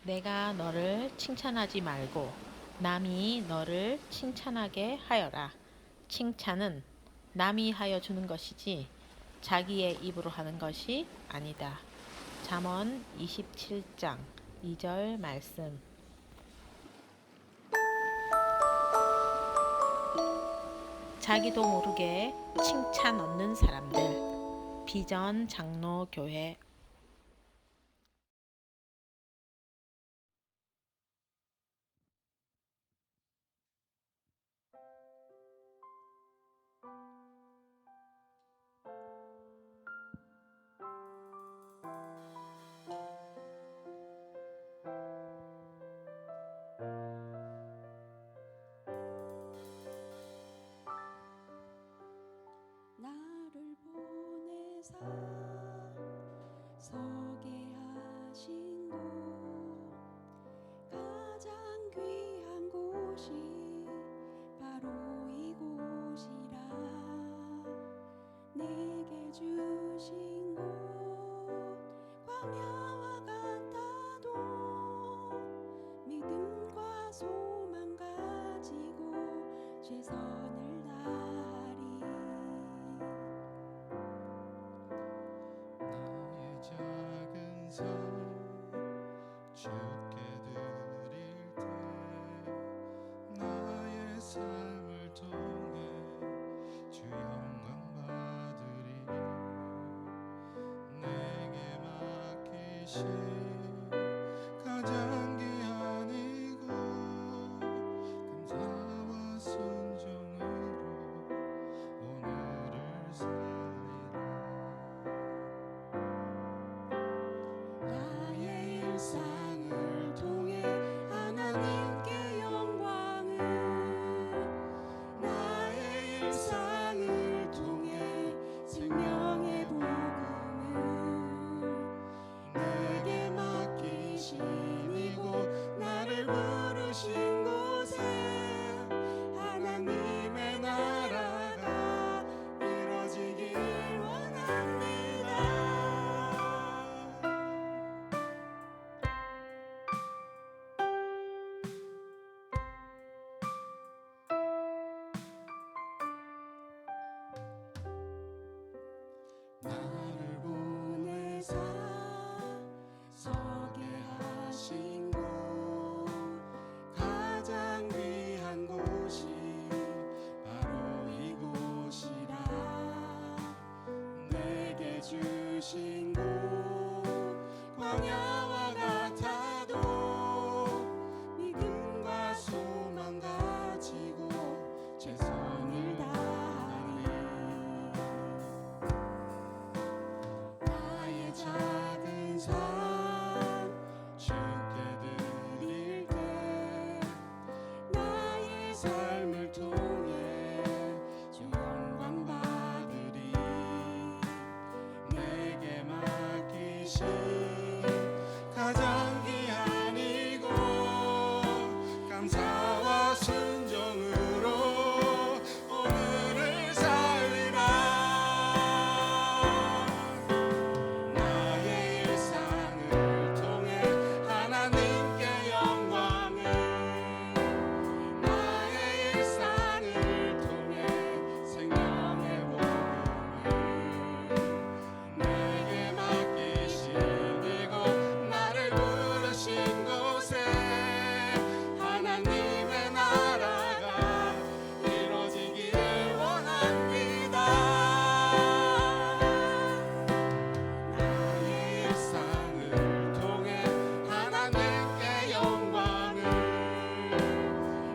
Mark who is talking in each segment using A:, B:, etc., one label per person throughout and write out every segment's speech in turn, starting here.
A: 내가 너를 칭찬하지 말고 남이 너를 칭찬하게 하여라. 칭찬은 남이 하여 주는 것이지 자기의 입으로 하는 것이 아니다. 잠언 27장 2절 말씀. 자기도 모르게 칭찬 얻는 사람들. 비전 장로교회.
B: 나를 보내사 서게 하신 곳, 가장 귀한 곳이 바로 이곳이라. 내게 주신 곳 광야와 같아도 믿음과 소망 가지고 최선을 다하리.
C: 나의 작은 삶 주께 드릴 때 나의 삶을 통해 주 영광 받으리. 내게 맡기신 가장 귀한 이곳 감사와 순종으로 오늘을 살리라.
B: 나의 일상을 통해 하나님께 영광을, 나의 일상을 통해 생명의 복음을, 내게 맡기신 이곳 나를 부르신 곳에 하나님의 나라가 이루어지길 원합니다. 나를 보내사 서게 하신 곳, 가장 귀한 곳이 바로 이곳이라. 내게 주신 곳 광야와 같아도 믿음과 소망 가지고 최선을 다하리. 나의 작은 삶 주께 드릴 때 나의 삶을 통해 주 영광 받으리. 내게 맡기신 가장 귀한 이곳 감사와 순종으로 오늘을 살리라. 나의 일상을 통해 하나님께 영광을, 나의 일상을 통해 생명의 복음을, 내게 맡기신 이곳 나를 부르신 곳에 하나님의 나라가 이루어지길 원합니다. 나의 일상을 통해 하나님께 영광을,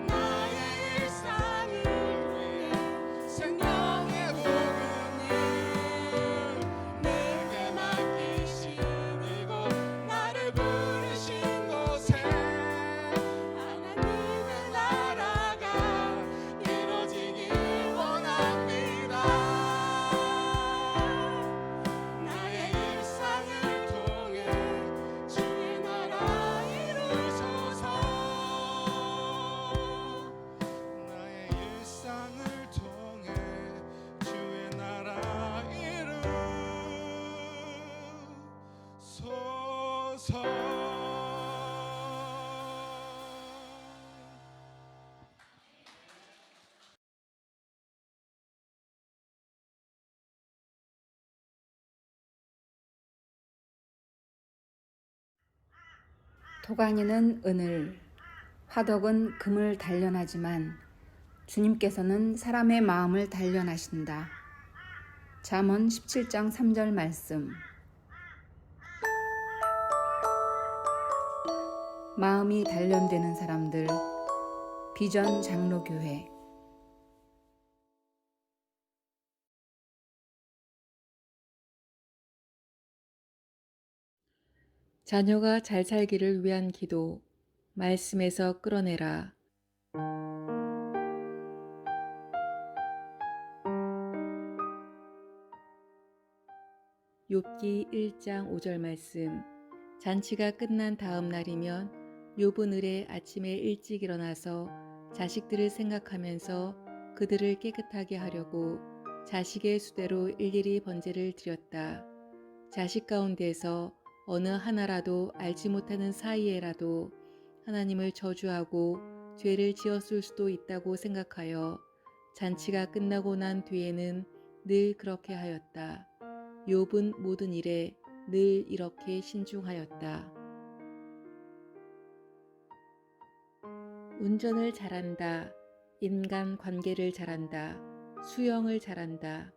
B: 나의 일상을 위해 생명의 복음을, 내게 맡기신 이곳 나를 부르신 곳에 하나님의 나라가 이루어지길 원합니다. 나의 일상을 통해 주의 나라 이루소서.
C: 나의 일상을 통해 주의 나라 이루소서.
D: 도가니는 은을, 화덕은 금을 단련하지만 주님께서는 사람의 마음을 단련하신다. 잠언 17장 3절 말씀. 마음이 단련되는 사람들, 비전 장로교회.
E: 자녀가 잘 살기를 위한 기도, 말씀에서 끌어내라. 욥기 1장 5절 말씀. 잔치가 끝난 다음 날이면 욥은 을에 아침에 일찍 일어나서 자식들을 생각하면서 그들을 깨끗하게 하려고 자식의 수대로 일일이 번제를 드렸다. 자식 가운데서 어느 하나라도 알지 못하는 사이에라도 하나님을 저주하고 죄를 지었을 수도 있다고 생각하여 잔치가 끝나고 난 뒤에는 늘 그렇게 하였다. 욥은 모든 일에 늘 이렇게 신중하였다. 운전을 잘한다. 인간 관계를 잘한다. 수영을 잘한다.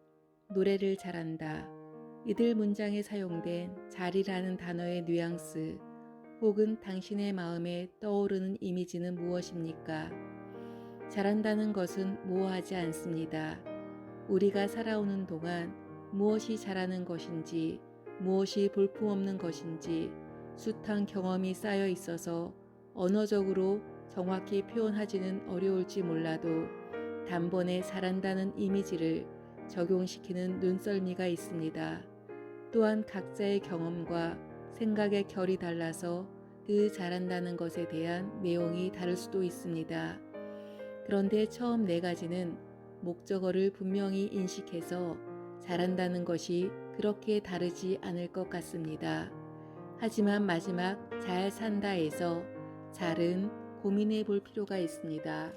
E: 노래를 잘한다. 이들 문장에 사용된 잘이라는 단어의 뉘앙스 혹은 당신의 마음에 떠오르는 이미지는 무엇입니까? 잘한다는 것은 모호하지 않습니다. 우리가 살아오는 동안 무엇이 잘하는 것인지, 무엇이 볼품없는 것인지 숱한 경험이 쌓여 있어서 언어적으로 정확히 표현하지는 어려울지 몰라도 단번에 잘한다는 이미지를 적용시키는 눈썰미가 있습니다. 또한 각자의 경험과 생각의 결이 달라서 그 잘한다는 것에 대한 내용이 다를 수도 있습니다. 그런데 처음 네 가지는 목적어를 분명히 인식해서 잘한다는 것이 그렇게 다르지 않을 것 같습니다. 하지만 마지막 잘 산다에서 잘은 고민해 볼 필요가 있습니다.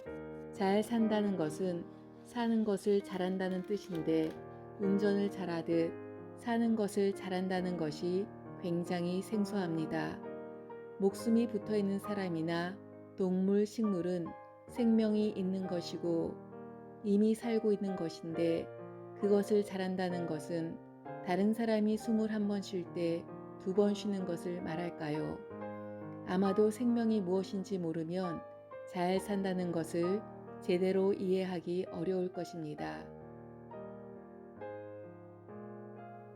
E: 잘 산다는 것은 사는 것을 잘한다는 뜻인데 운전을 잘하듯 사는 것을 잘한다는 것이 굉장히 생소합니다. 목숨이 붙어 있는 사람이나 동물, 식물은 생명이 있는 것이고 이미 살고 있는 것인데 그것을 잘한다는 것은 다른 사람이 숨을 한 번 쉴 때 2번 쉬는 것을 말할까요? 아마도 생명이 무엇인지 모르면 잘 산다는 것을 제대로 이해하기 어려울 것입니다.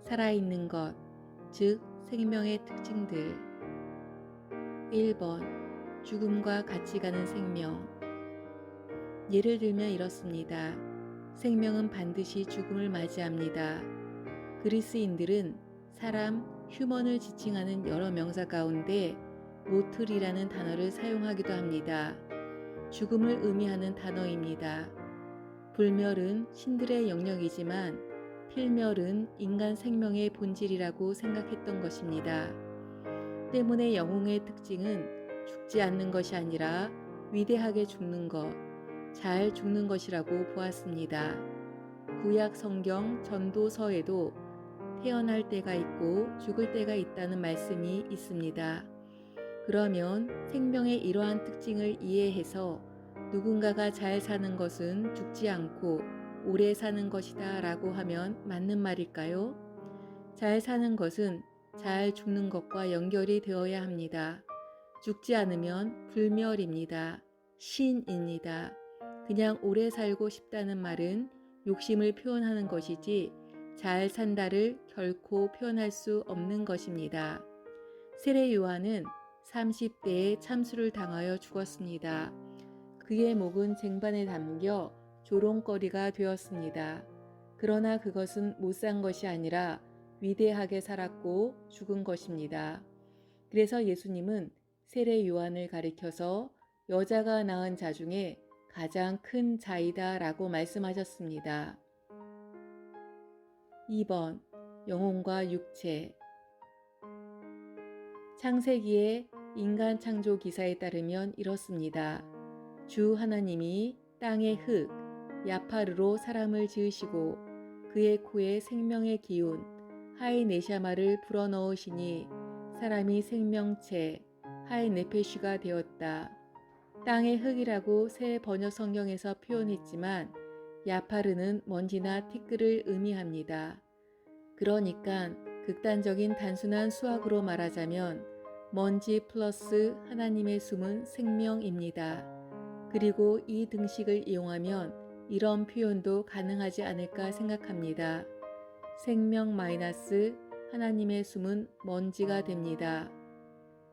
E: 살아있는 것, 즉 생명의 특징들. 1번, 죽음과 같이 가는 생명. 예를 들면 이렇습니다. 생명은 반드시 죽음을 맞이합니다. 그리스인들은 사람, 휴먼을 지칭하는 여러 명사 가운데 모틀이라는 단어를 사용하기도 합니다. 죽음을 의미하는 단어입니다. 불멸은 신들의 영역이지만 필멸은 인간 생명의 본질이라고 생각했던 것입니다. 때문에 영웅의 특징은 죽지 않는 것이 아니라 위대하게 죽는 것, 잘 죽는 것이라고 보았습니다. 구약 성경 전도서에도 태어날 때가 있고 죽을 때가 있다는 말씀이 있습니다. 그러면 생명의 이러한 특징을 이해해서 누군가가 잘 사는 것은 죽지 않고 오래 사는 것이다 라고 하면 맞는 말일까요? 잘 사는 것은 잘 죽는 것과 연결이 되어야 합니다. 죽지 않으면 불멸입니다. 신입니다. 그냥 오래 살고 싶다는 말은 욕심을 표현하는 것이지 잘 산다를 결코 표현할 수 없는 것입니다. 세례 요한은 30대에 참수를 당하여 죽었습니다. 그의 목은 쟁반에 담겨 조롱거리가 되었습니다. 그러나 그것은 못 산 것이 아니라 위대하게 살았고 죽은 것입니다. 그래서 예수님은 세례 요한을 가리켜서 여자가 낳은 자 중에 가장 큰 자이다 라고 말씀하셨습니다. 2번, 영혼과 육체. 창세기의 인간 창조 기사에 따르면 이렇습니다. 주 하나님이 땅의 흙, 야파르로 사람을 지으시고 그의 코에 생명의 기운, 하이 네샤마를 불어넣으시니 사람이 생명체, 할 네페쉬가 되었다. 땅의 흙이라고 새 번역 성경에서 표현했지만 야파르는 먼지나 티끌을 의미합니다. 그러니까 극단적인 단순한 수학으로 말하자면 먼지 플러스 하나님의 숨은 생명입니다. 그리고 이 등식을 이용하면 이런 표현도 가능하지 않을까 생각합니다. 생명 마이너스 하나님의 숨은 먼지가 됩니다.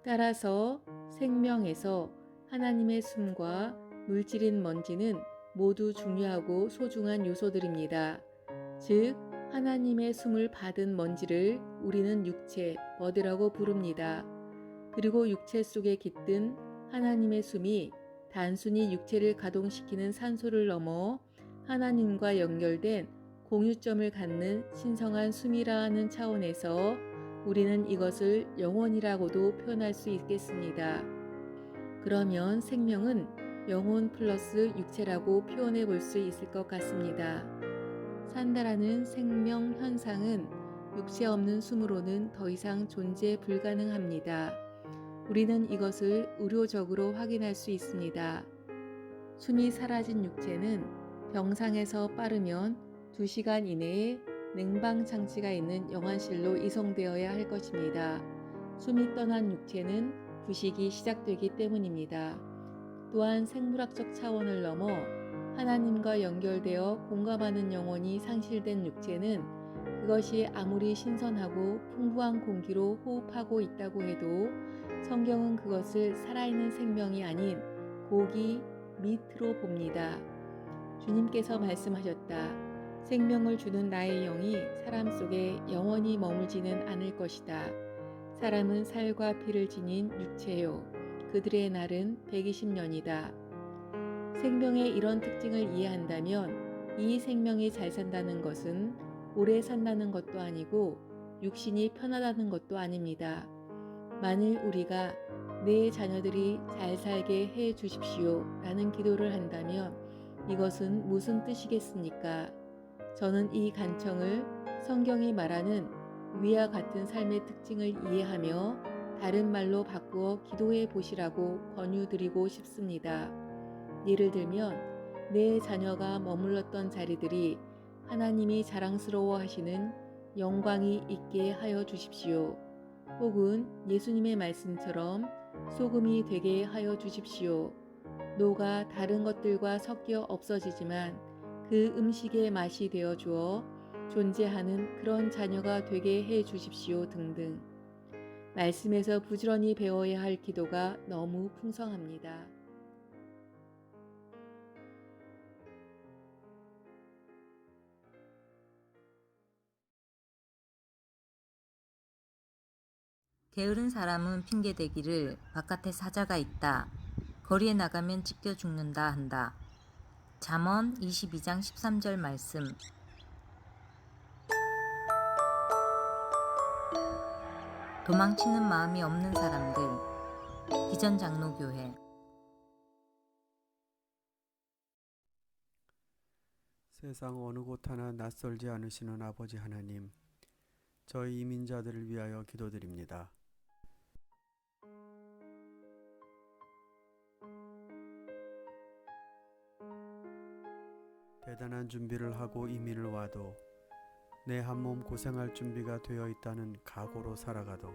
E: 따라서 생명에서 하나님의 숨과 물질인 먼지는 모두 중요하고 소중한 요소들입니다. 즉, 하나님의 숨을 받은 먼지를 우리는 육체, 버드라고 부릅니다. 그리고 육체 속에 깃든 하나님의 숨이 단순히 육체를 가동시키는 산소를 넘어 하나님과 연결된 공유점을 갖는 신성한 숨이라 하는 차원에서 우리는 이것을 영혼이라고도 표현할 수 있겠습니다. 그러면 생명은 영혼 플러스 육체라고 표현해 볼 수 있을 것 같습니다. 산다라는 생명 현상은 육체 없는 숨으로는 더 이상 존재 불가능합니다. 우리는 이것을 의료적으로 확인할 수 있습니다. 숨이 사라진 육체는 병상에서 빠르면 2시간 이내에 냉방 장치가 있는 영안실로 이송되어야 할 것입니다. 숨이 떠난 육체는 부식이 시작되기 때문입니다. 또한 생물학적 차원을 넘어 하나님과 연결되어 공감하는 영혼이 상실된 육체는 그것이 아무리 신선하고 풍부한 공기로 호흡하고 있다고 해도 성경은 그것을 살아있는 생명이 아닌 고기, 밑으로 봅니다. 주님께서 말씀하셨다. 생명을 주는 나의 영이 사람 속에 영원히 머물지는 않을 것이다. 사람은 살과 피를 지닌 육체요. 그들의 날은 120년이다. 생명의 이런 특징을 이해한다면 이 생명이 잘 산다는 것은 오래 산다는 것도 아니고 육신이 편하다는 것도 아닙니다. 만일 우리가 내 자녀들이 잘 살게 해 주십시오 라는 기도를 한다면 이것은 무슨 뜻이겠습니까? 저는 이 간청을 성경이 말하는 위와 같은 삶의 특징을 이해하며 다른 말로 바꾸어 기도해 보시라고 권유드리고 싶습니다. 예를 들면 내 자녀가 머물렀던 자리들이 하나님이 자랑스러워 하시는 영광이 있게 하여 주십시오. 혹은 예수님의 말씀처럼 소금이 되게 하여 주십시오. 노가 다른 것들과 섞여 없어지지만 그 음식의 맛이 되어 주어 존재하는 그런 자녀가 되게 해 주십시오 등등. 말씀에서 부지런히 배워야 할 기도가 너무 풍성합니다.
F: 게으른 사람은 핑계대기를 바깥에 사자가 있다. 거리에 나가면 찢겨 죽는다 한다. 잠언 22장 13절 말씀. 도망치는 마음이 없는 사람들. 비전 장로교회.
C: 세상 어느 곳 하나 낯설지 않으시는 아버지 하나님, 저희 이민자들을 위하여 기도드립니다. 대단한 준비를 하고 이민을 와도 내 한 몸 고생할 준비가 되어 있다는 각오로 살아가도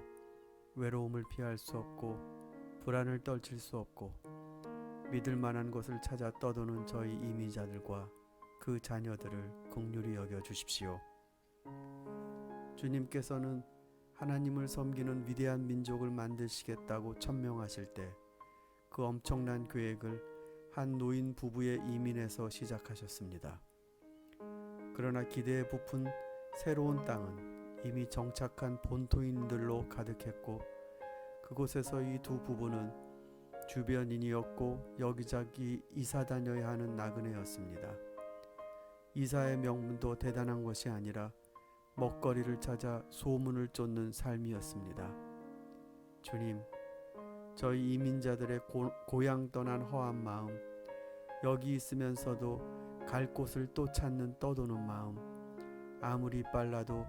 C: 외로움을 피할 수 없고 불안을 떨칠 수 없고 믿을 만한 곳을 찾아 떠도는 저희 이민자들과 그 자녀들을 긍휼히 여겨 주십시오. 주님께서는 하나님을 섬기는 위대한 민족을 만드시겠다고 천명하실 때 그 엄청난 계획을 한 노인 부부의 이민에서 시작하셨습니다. 그러나 기대에 부푼 새로운 땅은 이미 정착한 본토인들로 가득했고 그곳에서 이 두 부부는 주변인이었고 여기저기 이사 다녀야 하는 나그네였습니다. 이사의 명분도 대단한 것이 아니라 먹거리를 찾아 소문을 쫓는 삶이었습니다. 주님, 저희 이민자들의 고향 떠난 허한 마음, 여기 있으면서도 갈 곳을 또 찾는 떠도는 마음, 아무리 빨라도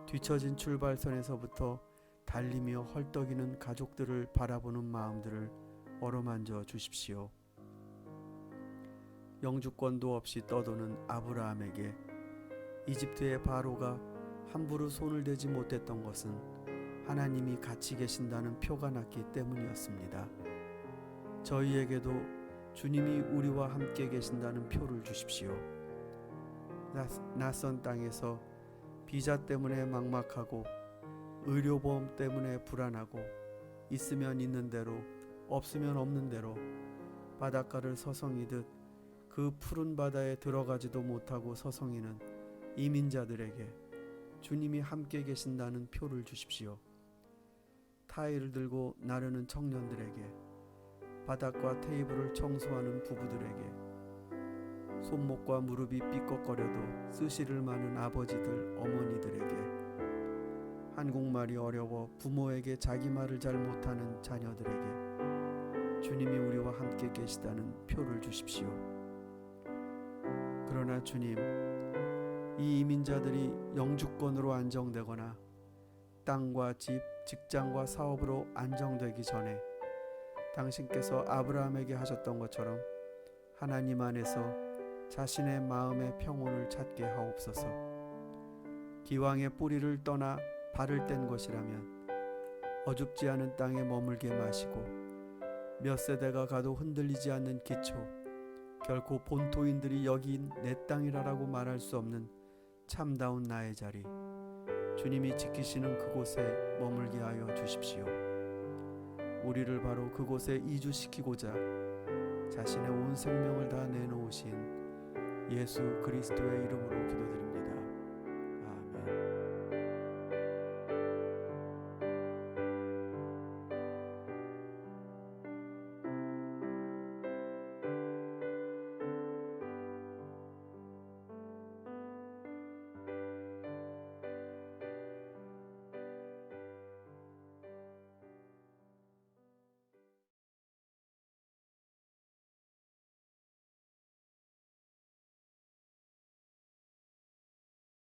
C: 뒤처진 출발선에서부터 달리며 헐떡이는 가족들을 바라보는 마음들을 어루만져 주십시오. 영주권도 없이 떠도는 아브라함에게 이집트의 바로가 함부로 손을 대지 못했던 것은 하나님이 같이 계신다는 표가 났기 때문이었습니다. 저희에게도 주님이 우리와 함께 계신다는 표를 주십시오. 낯선 땅에서 비자 때문에 막막하고 의료보험 때문에 불안하고 있으면 있는 대로 없으면 없는 대로 바닷가를 서성이듯 그 푸른 바다에 들어가지도 못하고 서성이는 이민자들에게 주님이 함께 계신다는 표를 주십시오. 타일을 들고 나르는 청년들에게, 바닥과 테이블을 청소하는 부부들에게, 손목과 무릎이 삐걱거려도 쓰시를 마는 아버지들, 어머니들에게, 한국말이 어려워 부모에게 자기 말을 잘 못하는 자녀들에게 주님이 우리와 함께 계시다는 표를 주십시오. 그러나 주님, 이 이민자들이 영주권으로 안정되거나 땅과 집, 직장과 사업으로 안정되기 전에 당신께서 아브라함에게 하셨던 것처럼 하나님 안에서 자신의 마음의 평온을 찾게 하옵소서. 기왕의 뿌리를 떠나 발을 뗀 것이라면 어줍지 않은 땅에 머물게 마시고 몇 세대가 가도 흔들리지 않는 기초, 결코 본토인들이 여긴 내 땅이라고 말할 수 없는 참다운 나의 자리, 주님이 지키시는 그곳에 머물게 하여 주십시오. 우리를 바로 그곳에 이주시키고자 자신의 온 생명을 다 내놓으신 예수 그리스도의 이름으로 기도드립니다.